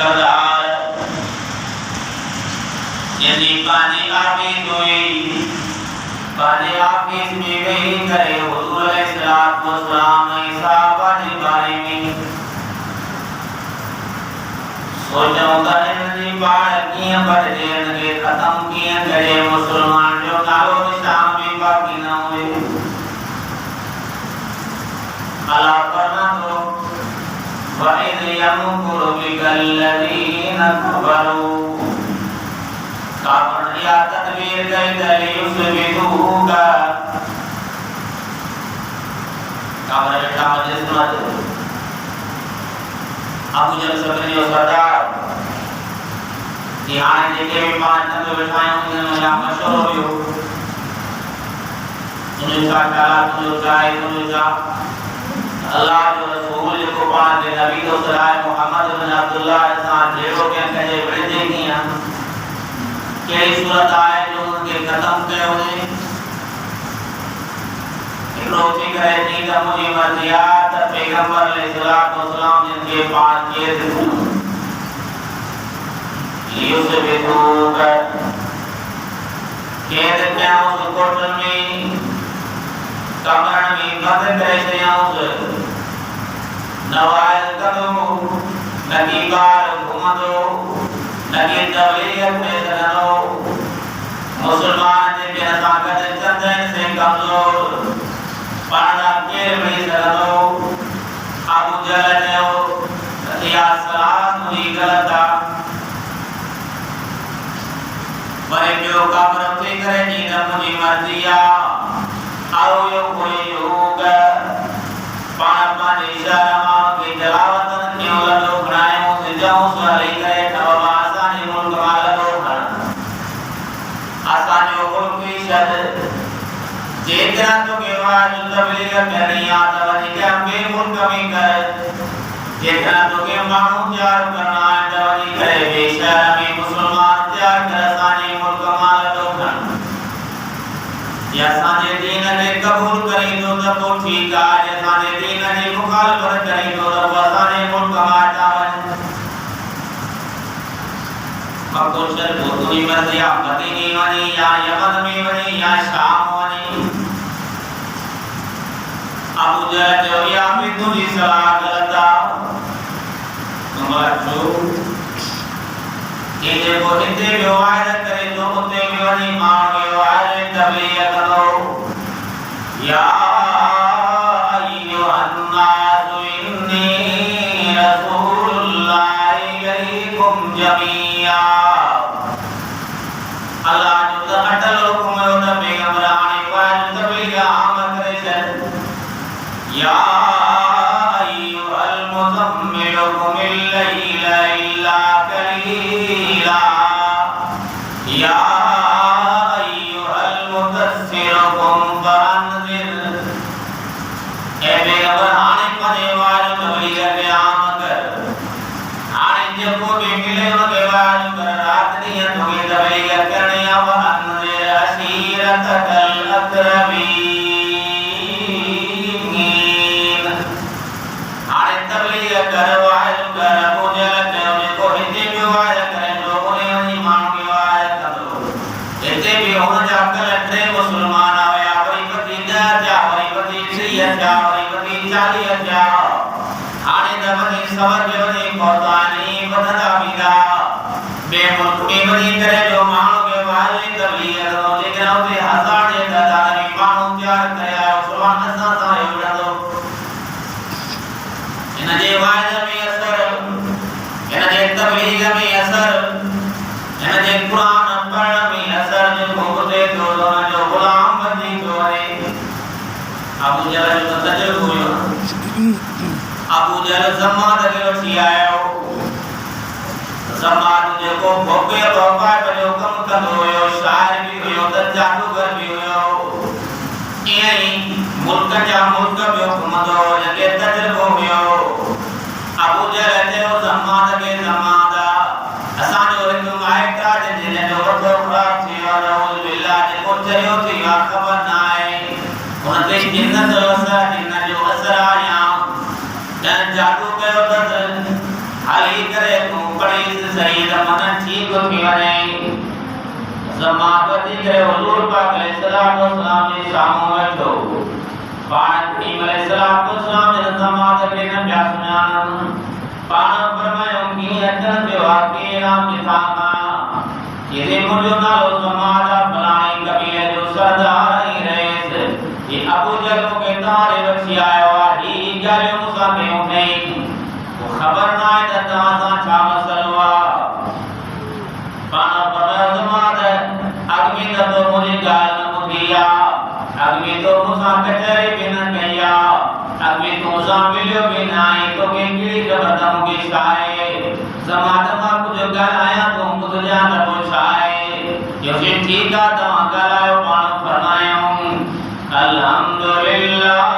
सरदार यदि पानी ऑफिस हुई पानी ऑफिस में वही करे हुजूर अलैहिस्सलाम साहबा के बारे में सोचो करने बार किए बढ़ के खत्म किए करे मुसलमान जो नालो निशान में बाकी ना हुए अल्लाह फरमा दो वइद यमकुरु बिकल्लज़ीना कफरू काफर या तदबीर गई दली युसबितूका काफर बेटा मजलिस मत अबू जल सबने और सरदार यहाँ जेके भी पांच नंबर बैठाए होंगे ना मशहूर हो यो तुझे चाचा तुझे चाहे तुझे चा अल्लाह जो रसूल को पान दे नबी तो सलाह मोहम्मद बिन अब्दुल्लाह इंसान जेड़ो के कहे बड़े देखिया कई सूरत आए जो उनके खत्म कयो ने रोटी करे नी त मुझे मर्जियात पैगंबर अलैहिस्सलाम जिनके पास किए थे युसबितू कर कैद क्या उस कोटल में कमर में बंद करे दिया उस नवाज कदो नकी बार घुमदो नकी तबलीग में दनो मुसलमान ने बिना ताकत चंदन से कमजोर पाना के में दनो अबू जहल ने या सलात हुई गलता मरे जो कब्र पे करे नी न मुझे मर्जिया आओ यो कोई होगा पान पानी शर्मा के जलावतन क्यों ललो बनाए से जाऊं साले करे तब आसानी मुल्क वाला लो आसानी को की शद जेतना तो के बाद तबलीग करनी आता वनी के हम मुल्क में कर जेतना तो के मानू प्यार करना है दवानी करे बेशर्म में मुसलमान त्याग कर आसानी मुल्क वाला लो या साजे दीन ने कबूल करी तो ठीक है या साजे दीन ने मुखालफत करी तो वसाने मुल्क माता मक्का शरीफ पूरी मर्जी आप मदीने वाली या यमन में वाली या शाम वाली अबू जहल जो या भी तुझी सलाह करता तुम्हारा ये को इतने व्यवहार करे तो उतने वाली मान व्यवहार तबलीग करो या अय्युहन नास इन्नी रसूलुल्लाह इलैकुम जमीआ अल्लाह जो अटल हुक्म है उन पैगंबर आने वाल तबलीग आम करे या अय्युहल मुज़म्मिल कुम लैला इल्ला कलीला या अय्युहल मुदस्सिर कुम फअन्ज़िर ए पैगंबर आने पने वाल तबलीग के आम कर आने जब को भी मिले उनके वाल कर रात नहीं तो ये तबलीग करने अब अन्ज़िर अशीरतकल अक़रबीन आने तबलीग करवाए कर अबू जहल ने उनको हिंदी में वार करें लोगों ने उन्हीं मान के वार कर दो इतने भी होना जाकर अट्रे मुसलमान आवे आवरी पति जा आवरी पति सिया जा आवरी पति चालिया जा आने दमनी सबर जो ने कोतानी बदला बिदा बेमुल्क में बनी करे जो मानो के वाले तबलीग करो लेकिन उसे हजार ने दादानी मानो प्यार करे सुभान अल्लाह सा योड़ा दो इन जे वायदा में असर इन जे तबलीग में असर इन जे कुरान पढ़ने में असर जो मोहते तो जो गुलाम बनी तो है अबू जहल जो तजर हुयो अबू जहल समाद के उठी आयो समाज जो को भोगे बाबा बनो कम कंदो हुयो शायर भी हुयो त जादूगर भी हुयो यही मुल्क जा मुल्क में हुकमदो जगे तजर्बो हुयो अबू जहल जो समाज के समादा असा जो हिंदू माइटा जिने जो वडो खराब थी और बिल्ला जे को चरियो थी खबर ना है उनते जिन्नत जो असर आया न जादू कयो त हाली करे तू पढ़ी सही ज़माना ठीक थी वने समापति करे हुजूर पाक अलैहिस्सलाम ने सामो वेठो पाण करीम अलैहिस्सलाम ने समाद के न प्या सुनान पाण फरमायो की अचन जो आके नाम दिखामा ये मुझो नालो समाद फलाणी कबीले जो सरदार ही रहे ये अबू जहल के तारे बची आयो ही गालियो मुसा में नहीं वो खबर ना है त ता छा मसलवा पाना पर समाद अग्नि तो मुझे गाल न मुदिया अग्नि तो मुसा कचरे बिन गया अग्नि तो मुसा मिलियो बिनाई तो के गिरी जबदम की साए समाद मा कुछ गाल आया तो मुझे जान पूछाए यो से ठीक आ तो गालायो पान फरमायो अल्हम्दुलिल्लाह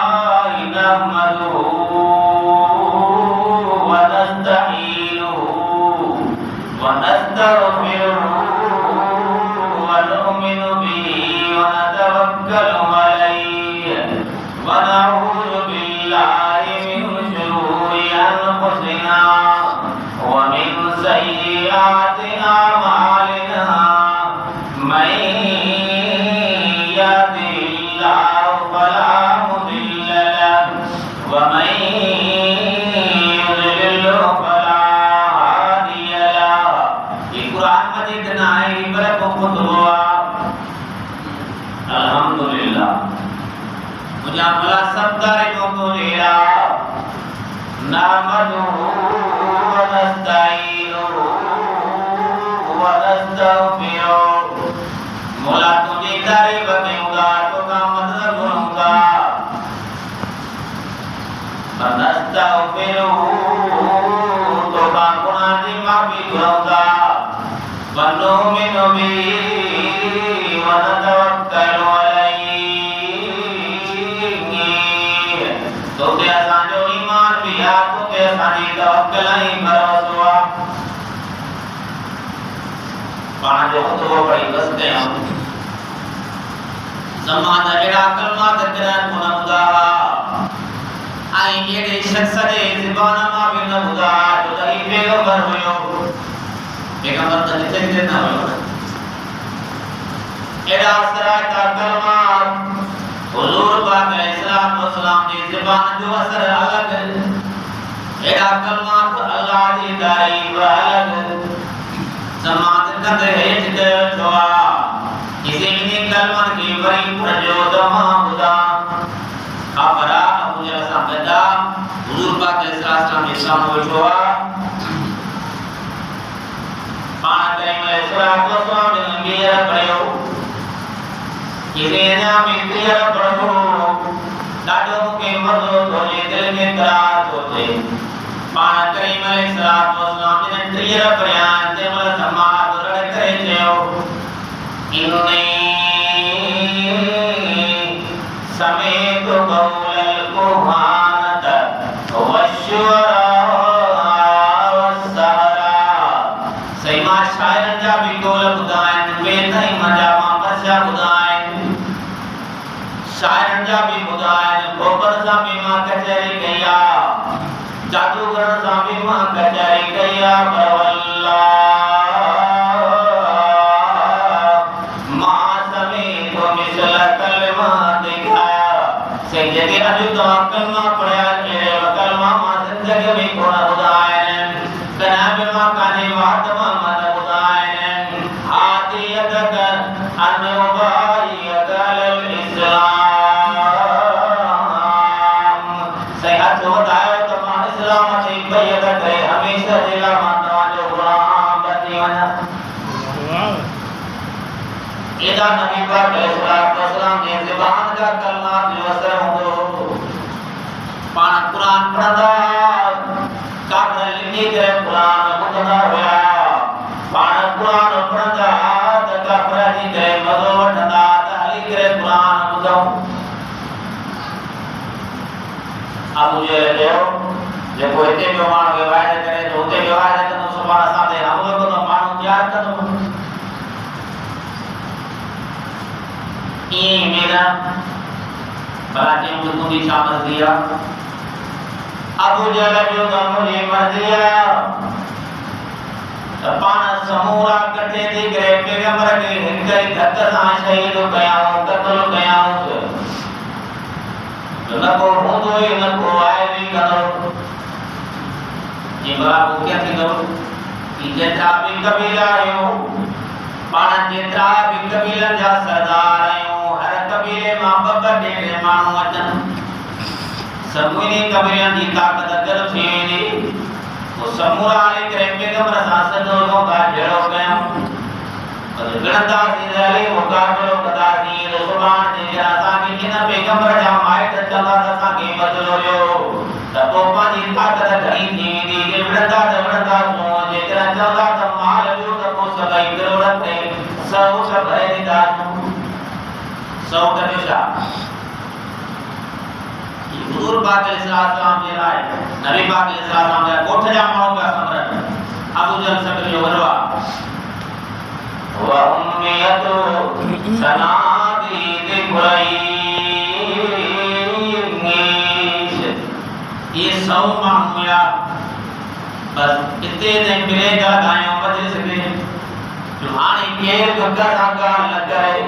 नहमदुहु व नस्तईनुहु व नस्तगफिरुहु व नु'मिनु बिही व नतवक्कलु अलैहि व नऊज़ु बिल्लाहि मिन शुरूरि अनफुसिना व मिन सय्यिआति अमालिना मन अल्हम्दुलिल्लाह मुझे भला सब तारीफों को लेरा नामदुहु व नस्तईनुहु व नस्तगफिरुहु मौला तुझे तारीफ करूंगा तो का मतलब करूंगा व नस्तगफिरुहु तो का गुनाह की माफी करूंगा व नु'मिनु बिही व नतवक्कलु तो ते असांजो ईमान भी आ तो ते असांजी तवक्कल ही भरोसो आ पाण जो खुतबो पढ़ी बस कयूं समाज एड़ा कलमात करन को न ॿुधा आई एड़े शख्स जे ज़बान मां भी न ॿुधा जो त ही पैगंबर हुयो पैगंबर त जिते जिते न हुयो एड़ा सरायता कलमात हुजूर पाक अलैहिस्सलाम की ज़बान जो असर अलग एड़ा कलमात अल्लाह दी तारीफ अलग समाज कंदे हेठ कयो छवा इसे इन कलमन की वरी प्रजो दमा बुदा खबरा अबू जहल सामदा हुजूर पाक अलैहिस्सलाम के सामने छवा पाण करीम अलैहिस्सलाम ने मीर पढ़ियो इरेना मित्रिया प्रभु डाडो के मजो तोले दिल में करार होते पाण करीम अलैहिस्सलाम ने त्रिया बयान ते मल समाद रड़ करे थियो इन्ने समेत कौलल कुहानत वश्वरा वसहरा सईमा शायर जा भी गोल बुधाइन वे नहीं मजा मा बसा बुधाइन शायर जा भी बुधाइन गोबर सा भी मां कचरी गया जादूगर सा भी मां कचरी गया बवल्ला मां समेत मिसल कलमा दिखाया से जदे अजु तो कलमा पढ़या के कलमा मां जिंदगी में कोना बुधाइन कना भी मां काने बात मां मन बुधाइन आदियत कर अनवाई अकल इस्लाम हमेशा दिला मानवा जो गुलाम बनी वना इदा नबी पाक अलैहिस्सलाम ने ज़बान का कलमात जो असर होंदो पाण कुरान पढ़ंदा काफिर लिखी करे कुरान ॿुधंदा हुया पाण कुरान पढ़ंदा त काफिर जी करे मज़ो वठंदा त हली करे कुरान ॿुधूं अबू जहल जो जेको हिते जो माण्हू व्यवहार करे तो हुते व्यवहार कंदो सुभाणे असां ते हमलो कंदो माण्हू तयार कंदो ईअं मेरा भला चयूं त तुंहिंजी छा मर्ज़ी आहे अबू जहल जो त मुंहिंजी मर्ज़ी आहे त समूरा कटे थी करे पैगंबर के हिंदे धक सां शहीद कयाऊं कत्ल कयाऊं जो न को होंदो ई न को आए भी करो ये बड़ा क्या थी दो कि जेतरा भी कबीला आयो पाण जेतरा भी कबीला जा सरदार आयो हर कबीले मां बब डेढ़ माण्हू अचन सभुनी कबीला जी ताकत गल थी वेंदी तो समूरा आले करे पैगंबर सां सदो नो का जड़ो कयां पर गणता सिराली मुकाबलो कदा थी सुभान जे जरा सा के न पैगंबर जा माइट चला सा के बदलो यो तब पाजी ताकत घणी थी वेंदी जे गणता सो जे जरा चला त माल जो त को सगाई जरूरत है सौ सब है दा सौ कदेशा हुजूर पाक अलैहिस्सलाम जे लाए नबी पाक अलैहिस्सलाम जा कोठ जा माण्हू का सम्राट अबू जहल सब जो वरवा व उम्मियतु सनादी कुरैश ये 100 माण्हू या बस इते ने मिले जा गायो मजलिस में जो हाणे केर गंगा सागर लगाए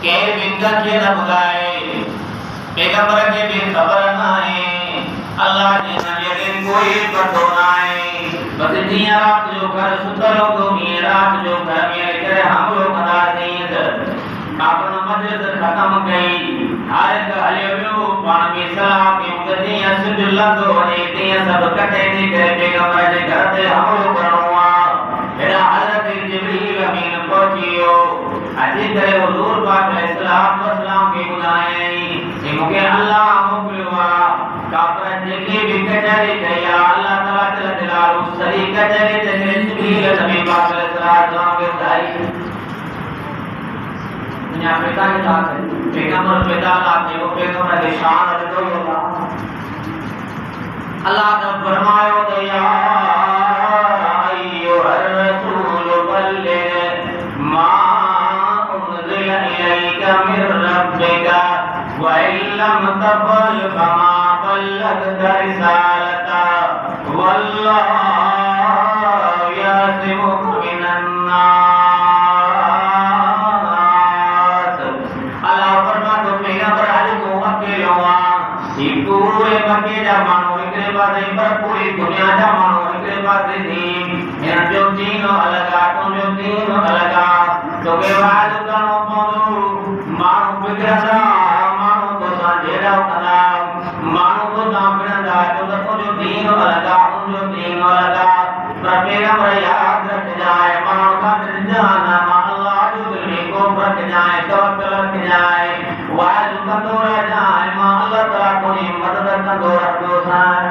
केर बिंगा के न बुलाए पैगंबर के भी खबर ना है अल्लाह ने नबी के कोई पतो ना है बस दिया रात जो घर सुतलो तो ये रात जो घर में करे हम लोग अदा नहीं आपन मजलिस खत्म गई हर एक हलियो पान में सलाम के उगती असदुल्लाह तो ने दिया सब कटे थी करे पैगंबर के घर से हम लोग करवा मेरा हजरत जिब्रील अमीन पहुंचियो अजी करे हुजूर पाक अलैहिस्सलाम के बुलाए से मुके अल्लाह मोकलवा काफर जेके भी कचहरी गया अल्लाह ताला जलालु सरी कचहरी ते जिब्रील नबी पाक अलैहिस्सलाम के बुलाई दुनिया पिता के साथ पैगंबर पैदा लाते वो पैगंबर की शान अजो अल्लाह ने फरमायो तो या अय्युहर रसूल बल्लिग मा उनज़िला इलैका मिर रब्बिका व इल्लम तफअल फमा बल्लगता रिसालता वल्लाहु यासिमुका मिनन नास अल्लाह फरमातो पैगंबर आज को अकेलो ये पूरे मक्के जा मानो एकरे पासे पर पूरी दुनिया जा मानो एकरे पासे दीन है जो दीन अलगा तो जो दीन अलगा तो के बाद कनो पौंदो मानो बिगड़दा मानो तो सांजेड़ा कदा मानो तो सामणदा तो जो दीन अलगा जो दीन अलगा पर पैगंबर याद रख जाए मानो का जाना अल्लाह जो दिल को रख जाए तवक्कल रख जाए वाज कंदोरा जाए मां अल्लाह ताला कोई मदद कंदोरा दोसाए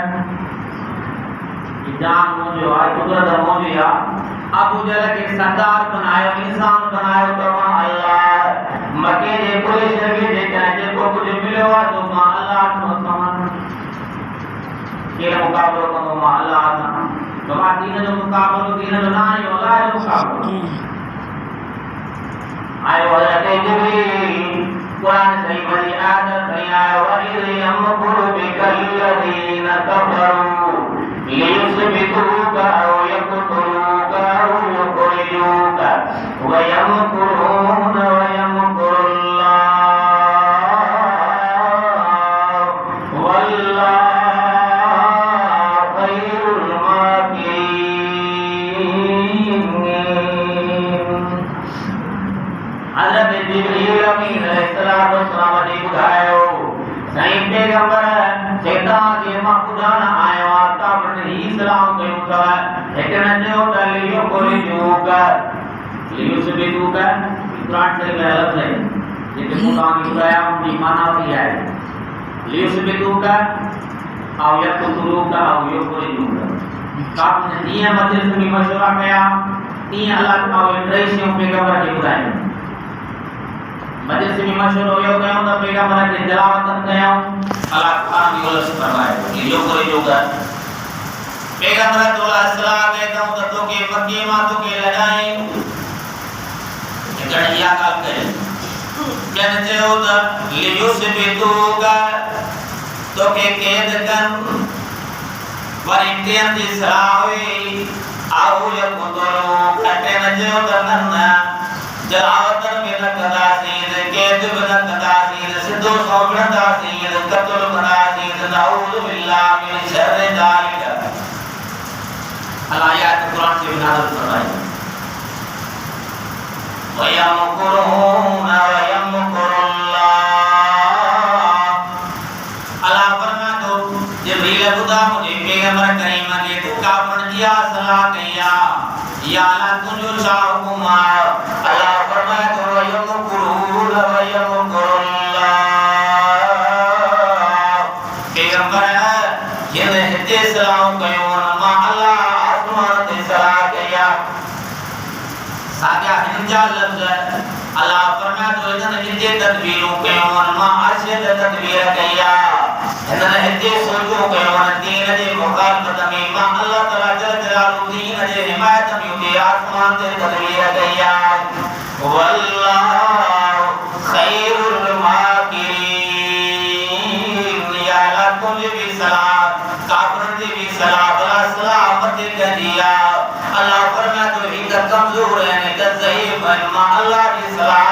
जान मुझे आए कुदरत मौजूद या अबू जहल के सरदार बनायो इंसान बनायो तो अल्लाह मके जे पुलिस लगे जे जे को कुछ मिलो तो मां अल्लाह को समान के मुकाबलो को मां अल्लाह तो मां दीन जो मुकाबलो दीन जो ना है अल्लाह जो मुकाबलो आयो हजरत जिब्रील कुरान सही बड़ी आदत नहीं आयो वरील यमकुरु बिकल्लदीन कफरू लियुस्बितूका औ यक़तलूका औ युखरिजूका व यमकुरून व यमकुरुल्लाह वल्लाहु खैरुल माकिरीन हजरत जिब्रील अमीन अलैहिस्सलाम ने बुधायो सही पैगंबर शैतान के मखुदान आयो आता पर ही सलाम कयो था एकन जो लियो कोई जोगा लियो से बेदूगा कुरान से गलत है ये कुरान की बुलाया की माना भी है लियो से बेदूगा आओ या कुतुरूगा आओ यो कोई जोगा आपने दिया मजलिस में मशवरा किया तीन अल्लाह आओ ड्रेसियों पैगंबर के बुलाए मजलिस में मशहूर हो गया तो पैगंबर की तिलावत कया अल्लाह कुरान की वजह से फरमाए यो कोई जोगा पैगंबर तो सलाह कहता हूं तो के मक्के मा तो के लड़ाई गणिया काल करे कहते हो तो लियुस्बितूका तो के कैद कर वर इंडियन दी सलाह हुई आओ या कुतलो कटे न जो करना जलावतन में नकदा सीद केद में नकदा सीद सिद्धो सौगणदा सीद कतुल बना सीद नाउज़ु बिल्लाह मिन शर्रि ज़ालिक आयत कुरान से नाज़िल फरमाई वयमकुरुना वयमकुरुल्लाह अल्लाह फरमा दो जिब्रील खुदा मुझे पैगंबर करीम ने तो काफर दिया सलाह किया या अल्लाह तुझो चाहुमा अल्लाह फरमा दो वयमकुरुना वयमकुरुल्लाह पैगंबर ये हिते सलाह कयो मा अल्लाह आसमान ते सलाह किया सादिया हिंजा लफ्ज अल्लाह फरमा दो इधर हिते तदबीरों कयो मा अर्शद तदबीर किया इधर हिते सोचो कयो दीन जे मुखालफत में मा अल्लाह तआला जल जलालु दीन जे हिमायत में उते आसमान ते तदबीर किया वल्लाहु खैरुल माकिरीन या लकुम भी सलाम काफिर जी भी सलाम बला सलामत करिया अल्लाह फरमा तो ही कमजोर है ने ज़ईफ मा अल्लाह की सलाह